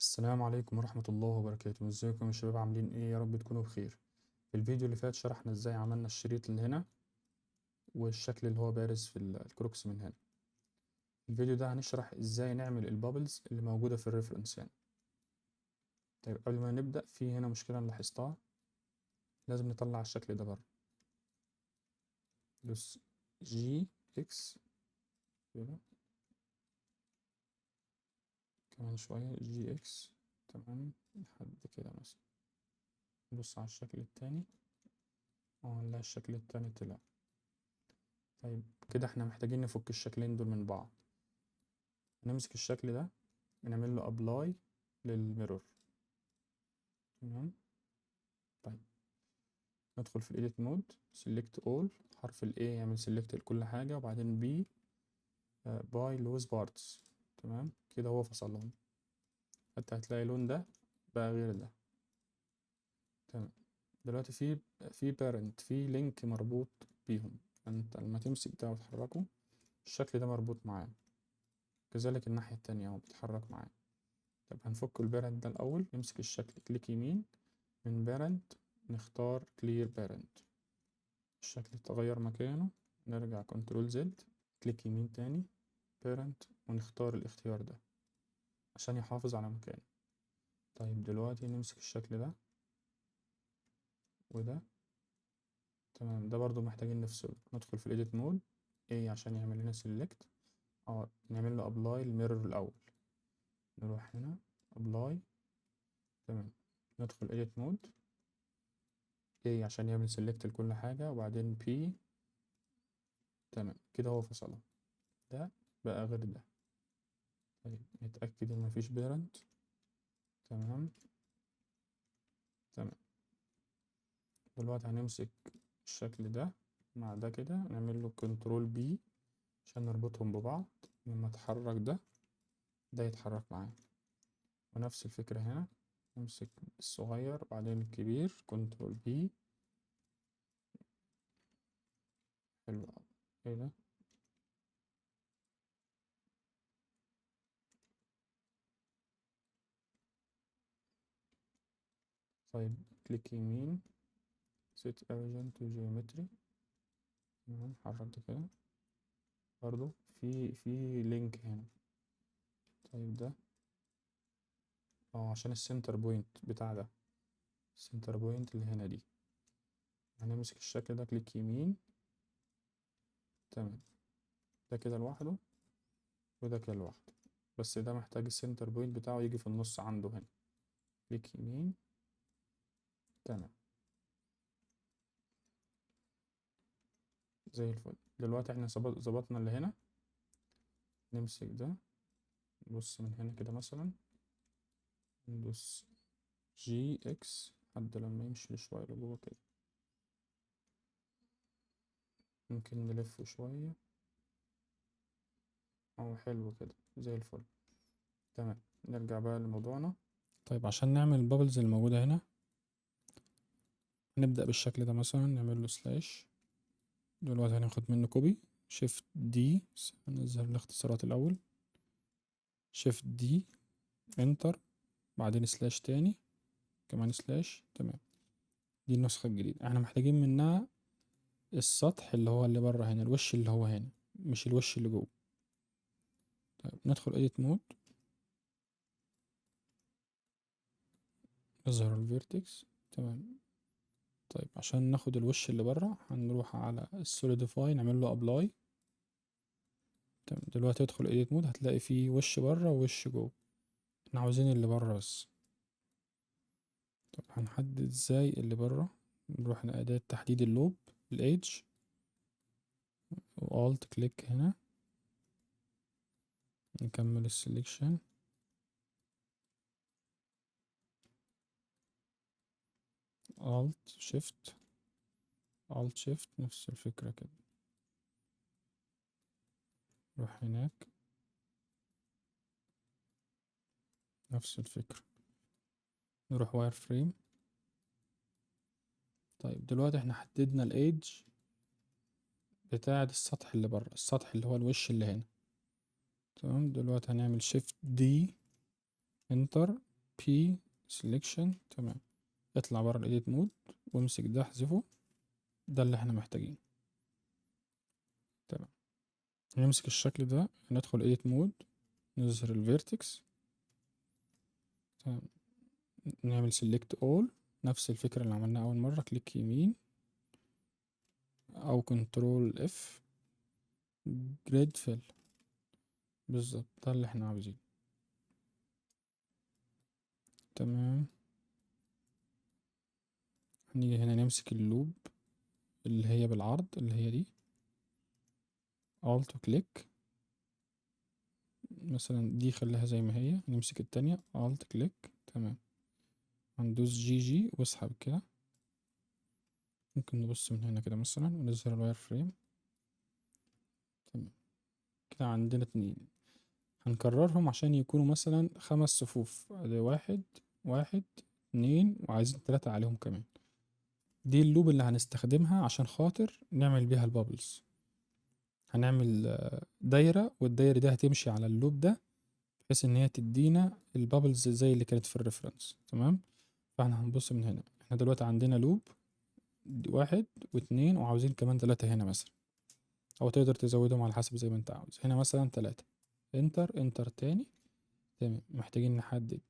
السلام عليكم ورحمة الله وبركاته. ازيكم يا شباب؟ عاملين ايه؟ يا رب تكونوا بخير. في الفيديو اللي فات شرحنا ازاي عملنا الشريط اللي هنا والشكل اللي هو بارز في الكروكس من هنا. الفيديو ده هنشرح ازاي نعمل البابلز اللي موجودة في الريفرنس هنا. طيب قبل ما نبدأ، في هنا مشكلة أنا لاحظتها، لازم نطلع الشكل ده بره. دوس جي اكس كده، كمان شوية جي اكس، تمام لحد كده مثلا. نبص على الشكل التاني، نلاقي الشكل التاني طلع. طيب كده احنا محتاجين نفك الشكلين دول من بعض. نمسك الشكل ده ونعمل له ابلاي للميرور، تمام. طيب ندخل في الايديت مود، سيلكت اول، حرف ال A يعمل سيلكت لكل حاجة، وبعدين B باي لوز بارتس، تمام كده هو فصلهم. حتى هتلاقي اللون ده بقى غير ده، تمام. دلوقتي في بارنت، في لينك مربوط بيهم، انت لما تمسك ده وتحركه الشكل ده مربوط معاه، كذلك الناحية التانية اهو بيتحرك معاه. طب هنفك البارنت ده الأول. نمسك الشكل، كليك يمين من بارنت، نختار كلير بارنت، الشكل اتغير مكانه، نرجع كنترول زد، كليك يمين تاني بارنت، ونختار الاختيار ده عشان يحافظ على مكانه. طيب دلوقتي نمسك الشكل ده وده، تمام. ده برضو محتاجين نفصله. ندخل في الايديت مود ايه عشان يعمل لنا سيلكت، نعمل له ابلاي الميرور الاول. نروح هنا ابلاي، تمام. ندخل ايديت مود ايه عشان يعمل سيلكت لكل حاجة، وبعدين بي، تمام كده هو فصله. ده بقى غير ده. طيب نتأكد ان مفيش بيرنت، تمام تمام. دلوقتي هنمسك الشكل ده مع ده كده، نعمل له كنترول بي عشان نربطهم ببعض. لما اتحرك ده يتحرك معاه، ونفس الفكرة هنا، نمسك الصغير بعدين الكبير، كنترول بي. حلو أوي. ايه ده؟ طيب كليك يمين، set origin to geometry، تمام. حرك ده كده برضو، في لينك هنا. طيب ده عشان السنتر بوينت بتاع ده، السنتر بوينت اللي هنا دي. هنمسك الشكل ده، كليك يمين، تمام. ده كده لوحده وده كده لوحده، بس ده محتاج السنتر بوينت بتاعه يجي في النص عنده هنا. كليك يمين، تمام زي الفل. دلوقتي احنا ظبطنا اللي هنا. نمسك ده، نبص من هنا كده مثلا، ندوس جي اكس لحد لما يمشي شوية لجوه كده. ممكن نلفه شوية، حلو كده زي الفل، تمام. نرجع بقى لموضوعنا. طيب عشان نعمل البابلز اللي موجودة هنا، نبدأ بالشكل ده مثلا، نعمل له سلاش. دلوقتي هناخد منه كوبي، شيفت دي، هنظهر الاختصارات الأول، شيفت دي، انتر، بعدين سلاش تاني، كمان سلاش، تمام. دي النسخة الجديدة. احنا محتاجين منها السطح اللي هو اللي بره هنا، الوش اللي هو هنا، مش الوش اللي جوه. طيب ندخل edit مود، نظهر الفيرتكس، تمام. طيب عشان ناخد الوش اللي بره، هنروح على السوليديفاي، نعمل له ابلاي، تمام. دلوقتي ادخل edit مود، هتلاقي فيه وش بره ووش جوه، احنا عاوزين اللي بره بس. طب هنحدد ازاي اللي بره؟ نروح لأداة تحديد اللوب، الايدج، والت كليك هنا، نكمل السليكشن، الت شيفت، الت شيفت، نفس الفكرة كده. نروح هناك، نفس الفكرة، نروح واير فريم. طيب دلوقتي احنا حددنا الايدج بتاعة السطح اللي بره، السطح اللي هو الوش اللي هنا، تمام. دلوقتي هنعمل شيفت دي، انتر، P selection. تمام، اطلع بره الايديت مود وامسك ده احذفه، ده اللي احنا محتاجينه. تمام، نمسك الشكل ده، ندخل ايديت مود، نظهر الفيرتكس. تمام، نعمل select all، نفس الفكرة اللي عملناها أول مرة، كليك يمين أو كنترول F، جريد فيل، بالظبط ده اللي احنا عاوزينه. تمام، هنيجي هنا نمسك اللوب اللي هي بالعرض، اللي هي دي، Alt وكليك، مثلا دي خليها زي ما هي، نمسك التانية Alt كليك. تمام، هندوس جي واسحب كده. ممكن نبص من هنا كده مثلا ونظهر الواير فريم. تمام، كده عندنا اتنين، هنكررهم عشان يكونوا مثلا 5 صفوف، ادي واحد، واحد، اتنين، وعايزين 3 عليهم كمان. دي اللوب اللي هنستخدمها عشان خاطر نعمل بيها البابلز. هنعمل دايرة، والدايرة دي هتمشي على اللوب ده بحيث ان هي تدينا البابلز زي اللي كانت في الريفرنس. تمام، فاحنا هنبص من هنا، احنا دلوقتي عندنا لوب واحد واتنين وعاوزين كمان 3 هنا مثلا، او تقدر تزودهم على حسب زي ما انت عاوز. هنا مثلا 3، انتر تاني. تمام، محتاجين نحدد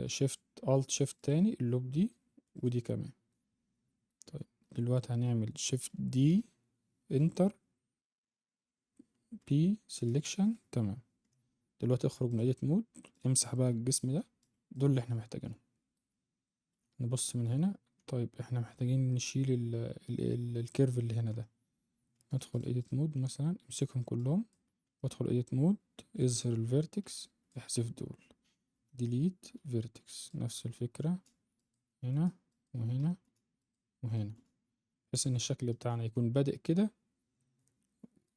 شيفت الت شيفت تاني اللوب دي ودي كمان. طيب دلوقتي هنعمل شيفت دي، انتر، بي سيلكشن. تمام، دلوقتي اخرج من edit مود، امسح بقى الجسم ده، دول اللي احنا محتاجينهم. نبص من هنا، طيب احنا محتاجين نشيل الكيرف اللي هنا ده. ندخل edit مود مثلا، امسكهم كلهم وادخل edit مود، اظهر الفيرتكس، احذف دول، delete vertex، نفس الفكرة هنا وهنا وهنا، بحيث ان الشكل بتاعنا يكون بادئ كده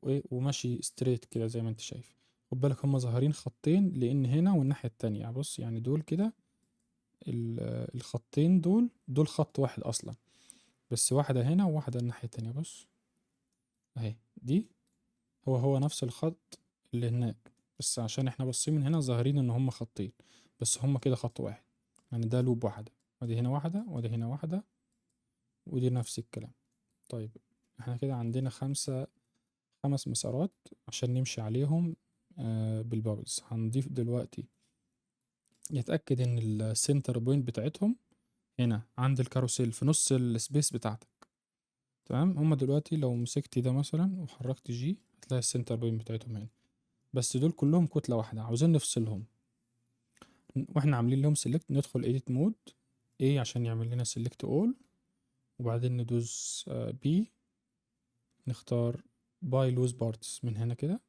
وماشي ستريت كده زي ما انت شايف. خد بالك هما ظاهرين خطين، لان هنا والناحية التانية بص يعني دول كده، الخطين دول خط واحد اصلا، بس واحدة هنا وواحدة الناحية التانية. بص اهي دي، هو نفس الخط اللي هناك، بس عشان احنا باصين من هنا ظاهرين ان هما خطين، بس هما كده خط واحد. يعني ده لوب واحدة، ودي هنا واحدة، ودي هنا واحدة، ودي نفس الكلام. طيب احنا كده عندنا 5 مسارات عشان نمشي عليهم بالبابلز. هنضيف دلوقتي، يتأكد ان السنتر بوينت بتاعتهم هنا عند الكاروسيل في نص السبيس بتاعتك. تمام، هما دلوقتي لو مسكت ده مثلا وحركت جي هتلاقي السنتر بوينت بتاعتهم هنا، بس دول كلهم كتلة واحدة، عاوزين نفصلهم. واحنا عاملين لهم سيلكت، ندخل edit مود A عشان يعمل لنا سيلكت all، وبعدين ندوس B، نختار باي لوز بارتس من هنا كده،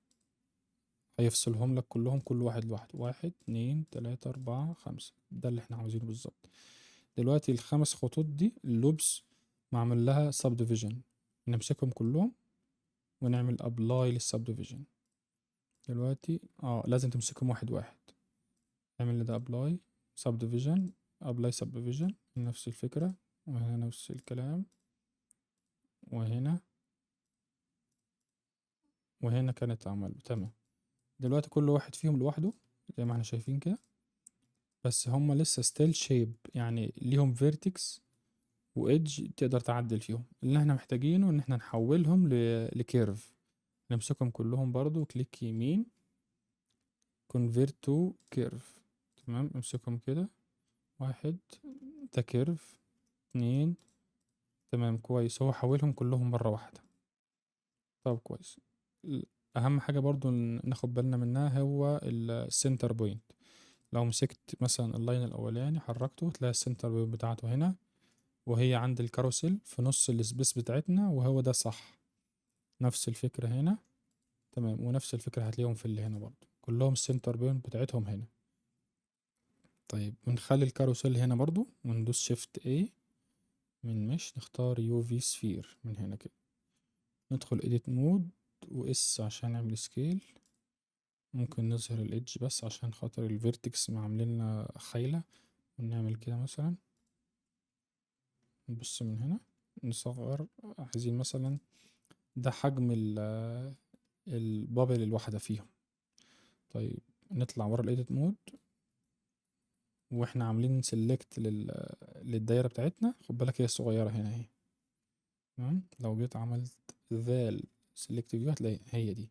هيفصلهم لك كلهم، كل واحد لوحده، 1 2 3 4 5، ده اللي احنا عاوزينه بالظبط. دلوقتي ال5 خطوط دي اللوبس معمل لها subdivision، نمسكهم كلهم ونعمل ابلاي للسبديفيجن. دلوقتي لازم تمسكهم واحد واحد، نعمل ده ابلاي subdivision، ابلاي subdivision، نفس الفكرة، وهنا نفس الكلام، وهنا كانت عمل. تمام، دلوقتي كل واحد فيهم لوحده زي ما احنا شايفين كده، بس هما لسه ستيل شيب، يعني ليهم فيرتكس وإدج تقدر تعدل فيهم. اللي احنا محتاجينه ان احنا نحولهم لكيرف. نمسكهم كلهم برضو، كليك يمين، convert to curve. تمام، امسكهم كده، 1 ده كيرف، 2. تمام كويس، هو حولهم كلهم مرة واحدة. طب كويس، اهم حاجة برضو ناخد بالنا منها هو السنتر بوينت. لو مسكت مثلا اللاين الاولاني حركته تلاقي السنتر بوينت بتاعته هنا، وهي عند الكاروسيل في نص السبيس بتاعتنا، وهو ده صح. نفس الفكرة هنا. تمام، ونفس الفكرة هتلاقيهم في اللي هنا برضو، كلهم السنتر بوينت بتاعتهم هنا. طيب بنخلي الكاروسيل هنا برضو، وندوس شيفت A من مش، نختار يو في سفير من هنا كده، ندخل edit مود وإس عشان نعمل سكيل. ممكن نظهر الإدج بس عشان خاطر الفيرتكس عاملين خايلة، ونعمل كده مثلا. نبص من هنا، نصغر، عايزين مثلا ده حجم البابل الواحدة فيهم. طيب نطلع ورا الإيديت مود، واحنا عاملين سيلكت للدايرة بتاعتنا، خد بالك هي الصغيرة هنا اهي. تمام، لو جيت عملت ذال سيلكت فيو هتلاقي هي دي،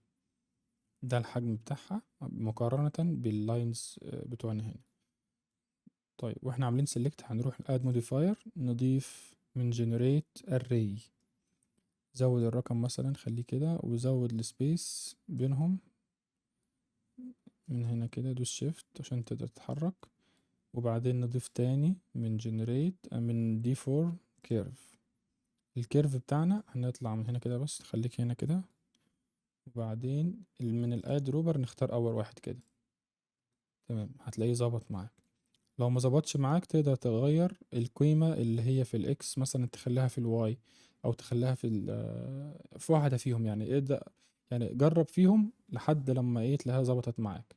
ده الحجم بتاعها مقارنة باللاينز بتوعنا هنا. طيب واحنا عاملين سيلكت هنروح اد موديفاير، نضيف من generate array، زود الرقم مثلا خليه كده، وزود السبيس بينهم من هنا كده، دوس شيفت عشان تقدر تتحرك. وبعدين نضيف تاني من generate من deform curve، الكيرف بتاعنا هنطلع من هنا كده، بس خليك هنا كده. وبعدين من الاد روبر نختار اول واحد كده. تمام، هتلاقيه ظبط معاك. لو ما ظبطش معاك تقدر تغير القيمة اللي هي في الاكس مثلا، تخليها في الواي، او تخليها في في واحدة فيهم يعني. ابدأ يعني جرب فيهم لحد لما ايه تلاقيها ظبطت معاك.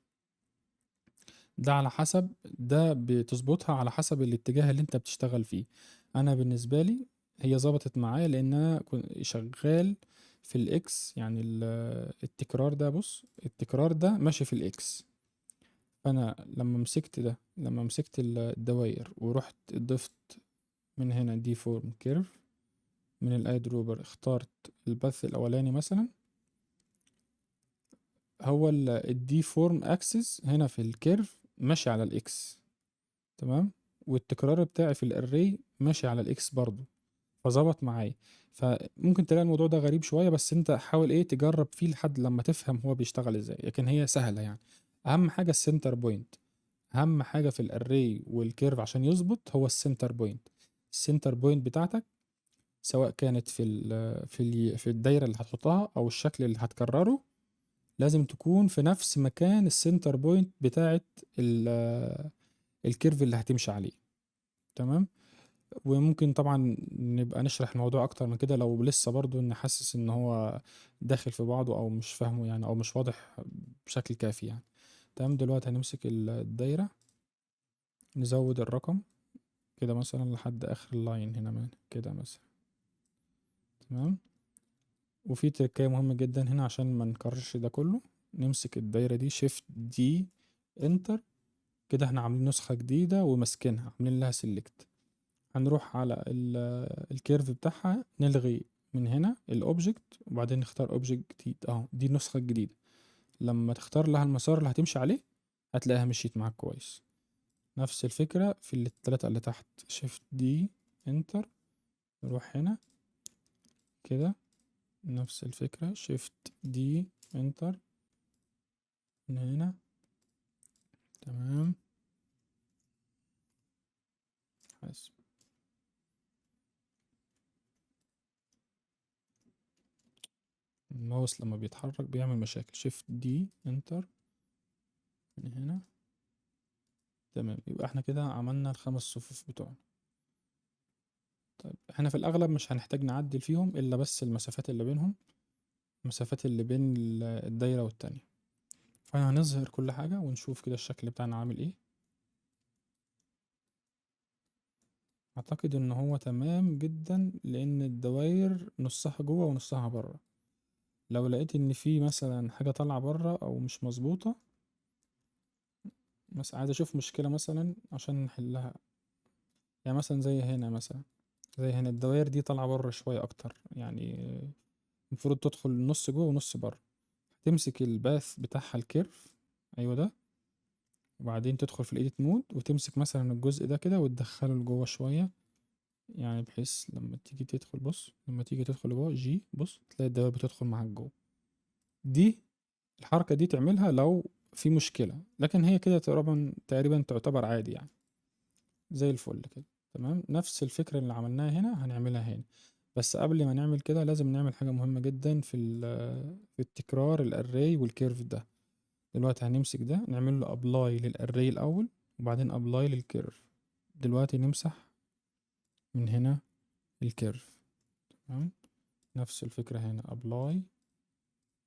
ده على حسب، ده بتظبطها على حسب الاتجاه اللي انت بتشتغل فيه. انا بالنسبة لي هي ظبطت معايا لان انا كنت شغال في الاكس، يعني التكرار ده، بص التكرار ده ماشي في الاكس. فانا لما مسكت الدواير ورحت ضفت من هنا دي فورم كيرف، من الايد روبر اخترت البث الاولاني مثلا، هو الدي فورم اكسس هنا في الكيرف ماشي على الاكس. تمام، والتكرار بتاعي في الاري ماشي على الاكس برضو، فظبط معايا. فممكن تلاقي الموضوع ده غريب شوية، بس انت حاول ايه تجرب فيه لحد لما تفهم هو بيشتغل ازاي، لكن هي سهلة يعني. اهم حاجة السنتر بوينت، اهم حاجة في الاري والكيرف عشان يظبط هو السنتر بوينت. السنتر بوينت بتاعتك سواء كانت في الدايرة اللي هتحطها او الشكل اللي هتكرره، لازم تكون في نفس مكان السنتر بوينت بتاعت الكيرف اللي هتمشي عليه. تمام. وممكن طبعا نبقى نشرح الموضوع اكتر من كده لو لسه برضو ان حاسس ان هو داخل في بعضه او مش فاهمه يعني، او مش واضح بشكل كافي يعني. تمام، دلوقتي هنمسك الدايرة، نزود الرقم كده مثلا لحد اخر اللاين هنا كده مثلا. تمام. وفي تركية مهمة جدا هنا عشان ما نكررش ده كله، نمسك الدايرة دي شيفت دي انتر، كده احنا عاملين نسخة جديدة وماسكينها عاملين لها سيلكت. هنروح على الكيرف بتاعها، نلغي من هنا الاوبجكت، وبعدين نختار اوبجكت جديد اهو، دي النسخة الجديدة. لما تختار لها المسار اللي هتمشي عليه هتلاقيها مشيت معاك كويس. نفس الفكرة في التلاتة اللي تحت، شيفت دي انتر، نروح هنا كده، نفس الفكرة شيفت دي انتر من هنا. تمام. حاسب الماوس لما بيتحرك بيعمل مشاكل، شيفت دي انتر من هنا. تمام، يبقى احنا كده عملنا الخمس صفوف بتوعنا. طيب احنا في الاغلب مش هنحتاج نعدل فيهم الا بس المسافات اللي بينهم، المسافات اللي بين الدايرة والتانية. فهنظهر كل حاجة ونشوف كده الشكل بتاعنا عامل ايه. اعتقد ان هو تمام جدا، لان الدواير نصها جوه ونصها بره. لو لقيت ان في مثلا حاجة طالعة بره او مش مظبوطة، مثلا عايز اشوف مشكلة مثلا عشان نحلها، يعني مثلا زي هنا مثلا، زي هنا الدوائر دي طالعة بره شوية اكتر يعني، المفروض تدخل نص جوه ونص بره. تمسك الباث بتاعها الكيرف، ايوه ده، وبعدين تدخل في الايديت مود وتمسك مثلا الجزء ده كده وتدخله لجوه شوية، يعني بحيث لما تيجي تدخل، بص لما تيجي تدخل جوه جي، بص تلاقي الدوائر بتدخل معاك جوه. دي الحركة دي تعملها لو في مشكلة، لكن هي كده تقريبا تعتبر عادي يعني، زي الفل كده. تمام، نفس الفكرة اللي عملناها هنا هنعملها هنا. بس قبل ما نعمل كده لازم نعمل حاجة مهمة جدا في التكرار الاري والكيرف ده. دلوقتي هنمسك ده نعمل له ابلاي للاري الاول، وبعدين ابلاي للكيرف. دلوقتي نمسح من هنا الكيرف. تمام، نفس الفكرة هنا ابلاي،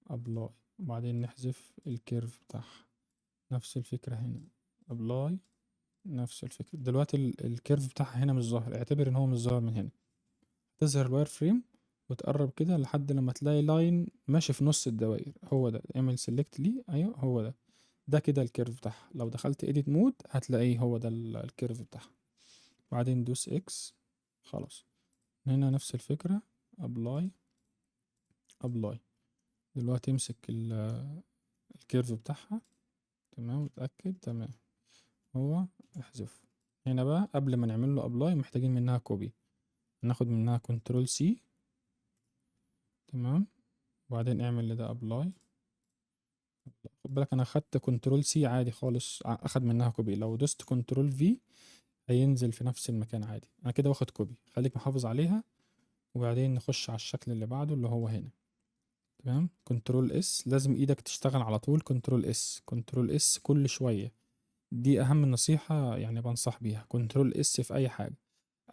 ابلاي، وبعدين نحذف الكيرف بتاعها. نفس الفكرة هنا ابلاي، نفس الفكرة. دلوقتي الكيرف بتاعها هنا مش ظاهر، اعتبر ان هو مش ظاهر من هنا. تظهر الواير فريم وتقرب كده لحد لما تلاقي لاين ماشي في نص الدوائر، هو ده، اعمل سيلكت ليه، ايوه هو ده. ده كده الكيرف بتاعها. لو دخلت edit مود هتلاقيه هو ده الكيرف بتاعها. بعدين دوس اكس. خلاص. هنا نفس الفكرة. apply. دلوقتي امسك الكيرف بتاعها. تمام، اتأكد تمام. هو احذفه. هنا بقى قبل ما نعمل له apply محتاجين منها كوبي. ناخد منها كنترول سي. تمام. وبعدين اعمل لده apply. خد بالك انا خدت كنترول سي عادي خالص، اخد منها كوبي. لو دوست كنترول في هينزل في نفس المكان عادي. انا كده واخد كوبي، خليك محافظ عليها. وبعدين نخش على الشكل اللي بعده اللي هو هنا. تمام. كنترول اس، لازم ايدك تشتغل على طول. كنترول اس، كنترول اس كل شوية. دي اهم نصيحة يعني بنصح بيها. كنترول اس في اي حاجة،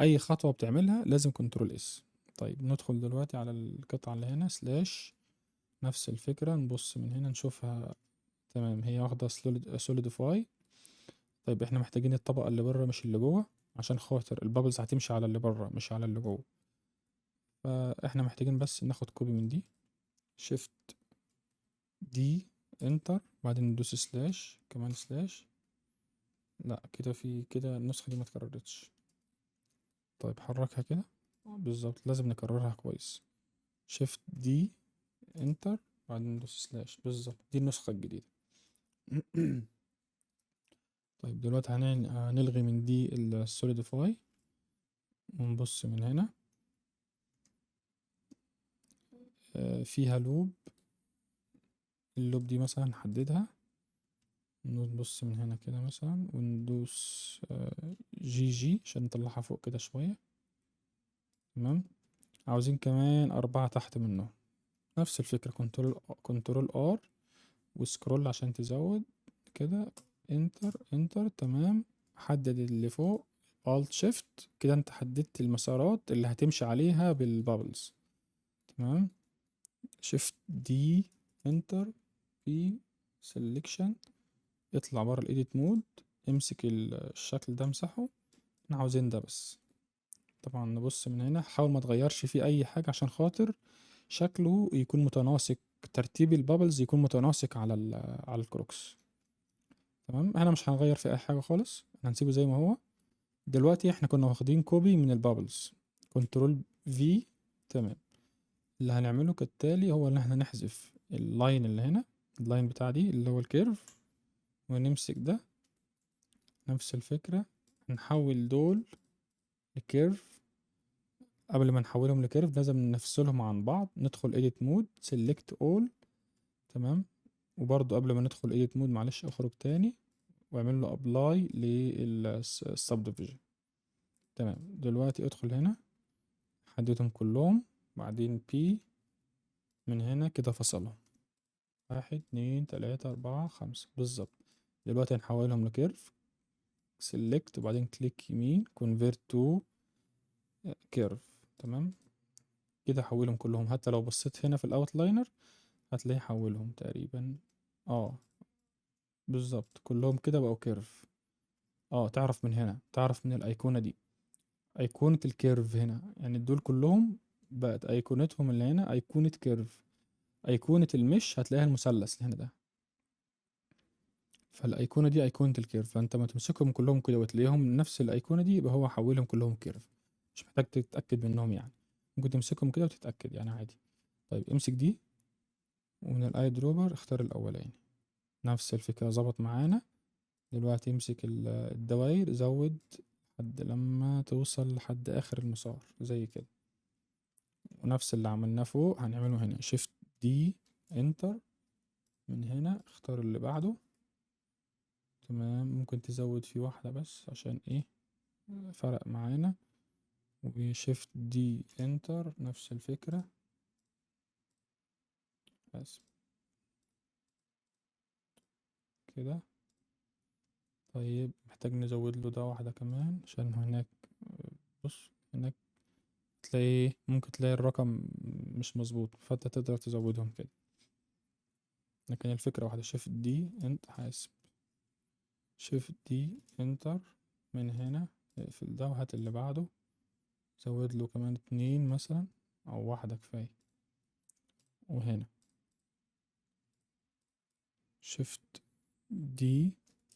اي خطوة بتعملها لازم كنترول اس. طيب ندخل دلوقتي على القطعة اللي هنا سلاش. نفس الفكرة، نبص من هنا نشوفها. تمام، هي واخدة سوليديفاي. طيب احنا محتاجين الطبقة اللي بره مش اللي جوه، عشان خاطر البابلز هتمشي على اللي بره مش على اللي جوه. فاحنا محتاجين بس ناخد كوبي من دي. شيفت دي انتر، وبعدين ندوس سلاش كمان سلاش. لا كده، في كده النسخة دي ما اتكررتش. طيب حركها كده. بالظبط، لازم نكررها كويس. شيفت دي انتر، وبعدين ندوس سلاش. بالظبط، دي النسخة الجديدة. طيب دلوقتي هنلغي من دي السوليديفاي. ونبص من هنا. فيها لوب. اللوب دي مثلا نحددها. نبص من هنا كده مثلا وندوس جي جي عشان نطلعها فوق كده شوية. تمام. عاوزين كمان 4 تحت منه. نفس الفكرة، كنترول ار وسكرول عشان تزود كده. انتر تمام. حدد اللي فوق. Alt Shift كده انت حددت المسارات اللي هتمشي عليها بالبابلز. تمام. Shift دي انتر في سelection. اطلع بره الايديت مود. امسك الشكل ده امسحه. احنا عاوزين ده بس. طبعا نبص من هنا، حاول ما تغيرش فيه اي حاجة عشان خاطر شكله يكون متناسق. ترتيب البابلز يكون متناسق على الكروكس. تمام. احنا مش هنغير في اي حاجة خالص، احنا هنسيبه زي ما هو. دلوقتي احنا كنا واخدين كوبي من البابلز. كنترول في. تمام. اللي هنعمله كالتالي هو ان احنا نحذف اللاين اللي هنا. اللاين بتاع دي اللي هو الكيرف. ونمسك ده. نفس الفكرة. نحول دول لكيرف. قبل ما نحولهم لكيرف لازم نفصلهم عن بعض. ندخل edit mode select all. تمام. وبرضو قبل ما ندخل edit mode معلش اخرج تاني واعمل له apply للسبديفيجن. تمام. دلوقتي ادخل هنا. حددهم كلهم. بعدين P. من هنا كده فصلهم. 1 2 3 4 5 بالظبط. دلوقتي هنحولهم لكيرف. select وبعدين كليك يمين convert to curve. تمام. كده حولهم كلهم. حتى لو بصيت هنا في الاوتلاينر هتلاقيه حولهم تقريبا. اه بالظبط، كلهم كده بقوا كيرف. تعرف من هنا، تعرف من الايقونة دي. ايقونة الكيرف هنا يعني دول كلهم بقت ايقونتهم اللي هنا ايقونة كيرف. ايقونة المش هتلاقيها المثلث اللي هنا ده. فالايقونة دي ايقونة الكيرف، فانت ما تمسكهم كلهم كده وتلاقيهم نفس الايقونة دي يبقى هو حولهم كلهم كيرف. مش محتاج تتأكد منهم يعني. ممكن تمسكهم كده وتتأكد يعني عادي. طيب امسك دي. ومن الاي دروبر اختار الاولاني. نفس الفكرة ظبط معانا. دلوقتي امسك الدواير زود لحد لما توصل لحد اخر المسار زي كده. ونفس اللي عملناه فوق هنعمله هنا. شيفت دي انتر. من هنا اختار اللي بعده. تمام. ممكن تزود فيه واحدة بس عشان ايه فرق معانا. وشيفت دي انتر نفس الفكرة. بس كده. طيب محتاج نزود له ده واحدة كمان عشان هناك. بص هناك تلاقي ممكن تلاقي الرقم مش مظبوط، فانت تقدر تزودهم كده. لكن الفكرة واحدة. شيفت دي انت حاسب. شيفت دي انتر. من هنا اقفل ده وهات اللي بعده. زود له كمان 2 مثلا او واحدة كفاية. وهنا شيفت دي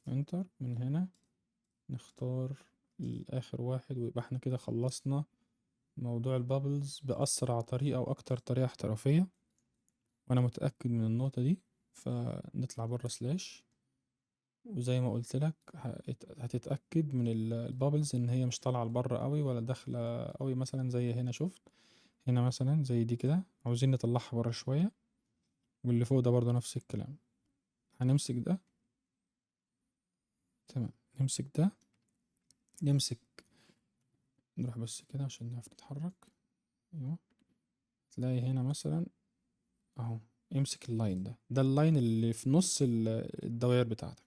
انتر من هنا، نختار الاخر واحد، ويبقى احنا كده خلصنا موضوع البابلز بأسرع طريقة وأكتر طريقة احترافية، وأنا متأكد من النقطة دي. فنطلع بره سلاش، وزي ما قلت لك هتتأكد من البابلز إن هي مش طالعة لبره قوي ولا داخلة قوي، مثلا زي هنا شفت، هنا مثلا زي دي كده عاوزين نطلعها بره شوية، واللي فوق ده برضه نفس الكلام. هنمسك ده، تمام، نمسك ده، نمسك، نروح بس كده عشان نعرف نتحرك. ايوه، تلاقي هنا مثلا اهو، امسك اللاين ده اللاين اللي في نص الدوائر بتاعتك.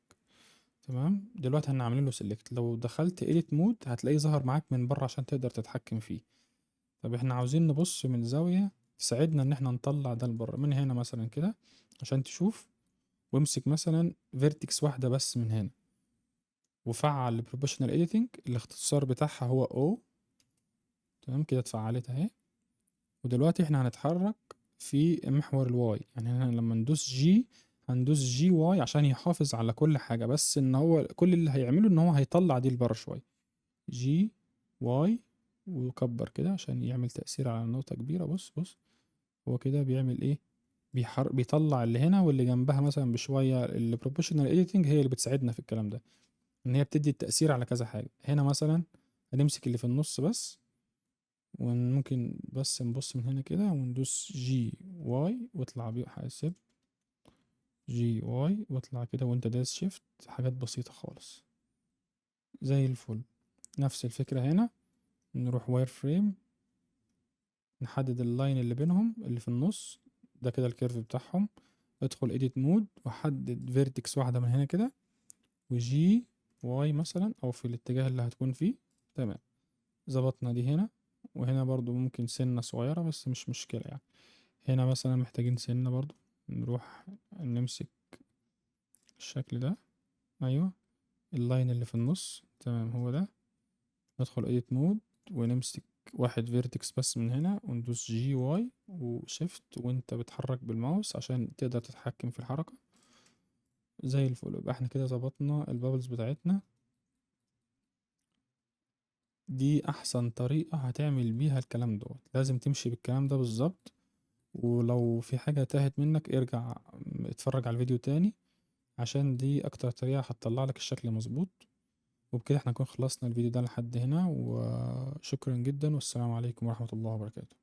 تمام، دلوقتي احنا عاملين له سيلكت، لو دخلت edit مود هتلاقيه ظهر معاك من بره عشان تقدر تتحكم فيه. طب احنا عاوزين نبص من زاوية تساعدنا ان احنا نطلع ده لبره، من هنا مثلا كده عشان تشوف، وامسك مثلا فيرتكس واحدة بس من هنا، وفعل proportional editing، الاختصار بتاعها هو O. تمام كده اتفعلت اهي. ودلوقتي احنا هنتحرك في محور الواي، يعني احنا لما ندوس جي هندوس جي واي عشان يحافظ على كل حاجة، بس ان هو كل اللي هيعمله ان هو هيطلع دي لبره شوية. جي واي، وكبر كده عشان يعمل تأثير على نقطة كبيرة. بص بص، هو كده بيعمل ايه، بيطلع اللي هنا واللي جنبها مثلا بشوية. البروبوشنال ايديتنج هي اللي بتساعدنا في الكلام ده، ان هي بتدي التأثير على كذا حاجة. هنا مثلا هنمسك اللي في النص بس، وممكن بس نبص من هنا كده وندوس جي واي واطلع بيه، حاسب جي واي واطلع كده وانت دايس شيفت، حاجات بسيطة خالص زي الفل. نفس الفكرة هنا، نروح واير فريم، نحدد اللاين اللي بينهم اللي في النص ده كده الكيرف بتاعهم، ادخل edit مود وحدد فيرتكس واحدة من هنا كده، وجي واي مثلا او في الاتجاه اللي هتكون فيه. تمام، ظبطنا دي هنا. وهنا برضو ممكن سنة صغيرة بس مش مشكلة يعني. هنا مثلا محتاجين سنة برضو، نروح نمسك الشكل ده، ايوه، اللاين اللي في النص، تمام هو ده. ندخل edit مود ونمسك واحد فيرتكس بس من هنا، وندوس جي واي وشيفت وانت بتحرك بالماوس عشان تقدر تتحكم في الحركة زي الفل. يبقى احنا كده ظبطنا البابلز بتاعتنا. دي احسن طريقة هتعمل بيها الكلام دوت، لازم تمشي بالكلام ده بالظبط. ولو في حاجة تاهت منك ارجع اتفرج على الفيديو تاني، عشان دي اكتر طريقة هتطلع لك الشكل مظبوط. وبكده احنا نكون خلصنا الفيديو ده لحد هنا، وشكرا جدا، والسلام عليكم ورحمة الله وبركاته.